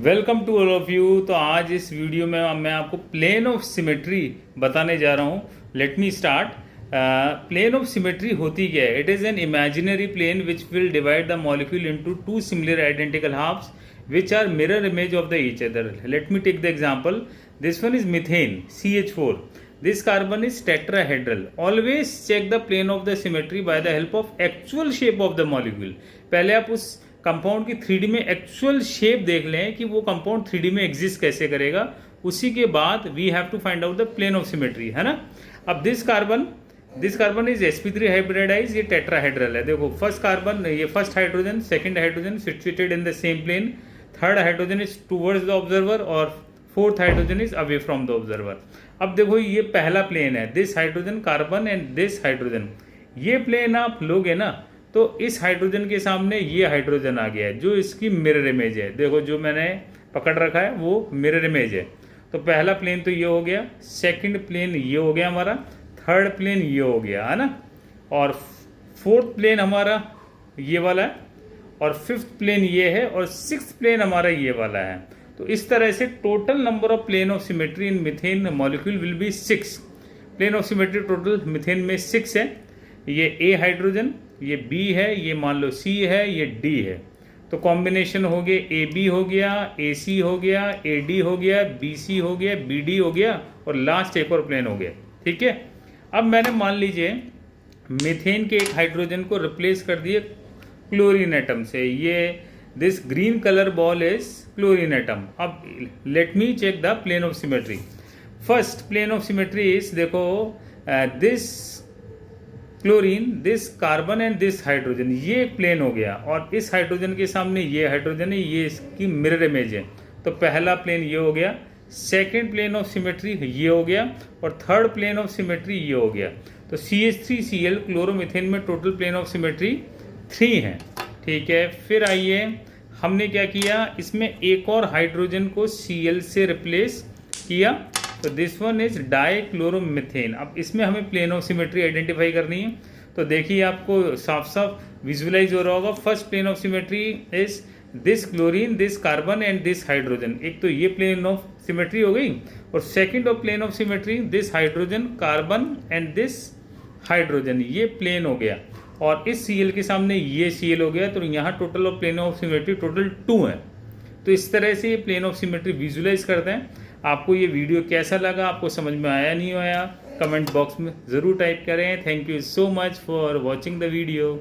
Welcome to all of you. तो आज इस वीडियो में मैं आपको प्लेन ऑफ सिमेट्री बताने जा रहा हूँ। Let me start. Plane of symmetry होती क्या है? It is an imaginary plane which will divide the molecule into two similar identical halves which are mirror image of the each other. Let me take the example. This one is methane, CH4. This carbon is tetrahedral. Always check the plane of the symmetry by the help of actual shape of the molecule. पहले आप उस compound की 3D में actual shape देख लें कि वो compound 3D में एग्जिस्ट कैसे करेगा। उसी के बाद we have to find out the plane of symmetry, है ना। अब this carbon is sp3 hybridise, ये टेट्राहेड्रल है। देखो फर्स्ट कार्बन, ये first hydrogen, second hydrogen situated in the same plane, third hydrogen is towards the observer और fourth hydrogen is away from the observer. अब देखो ये पहला प्लेन है, this hydrogen carbon and this hydrogen. ये plane आप लोगे ना तो इस हाइड्रोजन के सामने ये हाइड्रोजन आ गया है जो इसकी मिरर इमेज है। देखो जो मैंने पकड़ रखा है वो मिरर इमेज है। तो पहला प्लेन तो ये हो गया, सेकंड प्लेन ये हो गया हमारा, थर्ड प्लेन ये हो गया, है ना, और फोर्थ प्लेन हमारा ये वाला है, और फिफ्थ प्लेन ये है, और सिक्स्थ प्लेन हमारा ये वाला है। तो इस तरह से total number of plane of symmetry in methane molecule will be 6। Plane of symmetry total methane में 6 है। ये ए हाइड्रोजन, ये बी है, ये मान लो सी है, ये डी है। तो कॉम्बिनेशन हो गए, ए बी हो गया, ए सी हो गया, ए डी हो गया, बी सी हो गया, बी डी हो गया, और लास्ट एक और प्लेन हो गया। ठीक है। अब मैंने मान लीजिए मीथेन के एक हाइड्रोजन को रिप्लेस कर दिए क्लोरीन एटम से। ये this green colour ball is chlorine atom. अब let me check the plane of symmetry. First plane of symmetry is, देखो this chlorine, this carbon and this hydrogen, ये एक प्लेन हो गया, और इस हाइड्रोजन के सामने ये हाइड्रोजन है, ये इसकी मिरर इमेज है। तो पहला प्लेन ये हो गया, सेकेंड प्लेन ऑफ सिमेट्री ये हो गया, और थर्ड प्लेन ऑफ सिमेट्री ये हो गया। तो CH3Cl क्लोरोमीथेन में टोटल प्लेन ऑफ सिमेट्री 3 है। ठीक है। फिर आइए हमने क्या किया, इसमें एक और हाइड्रोजन को Cl से रिप्लेस किया। तो दिस वन इज डाइक्लोरोमीथेन। अब इसमें हमें प्लेन ऑफ सिमेट्री आइडेंटिफाई करनी है। तो देखिए आपको साफ साफ विजुअलाइज हो रहा होगा। First plane of symmetry is this chlorine, this carbon and this hydrogen. एक तो ये प्लेन ऑफ सिमेट्री हो गई, और second of plane of symmetry this hydrogen carbon and this hydrogen, ये प्लेन हो गया, और इस Cl के सामने ये Cl हो गया। तो यहाँ total of plane of symmetry total 2 है। तो इस तरह से ये प्लेन ऑफ सिमेट्री विजुअलाइज करते हैं। आपको ये वीडियो कैसा लगा, आपको समझ में आया नहीं आया, कमेंट बॉक्स में ज़रूर टाइप करें। Thank you so much for watching the video.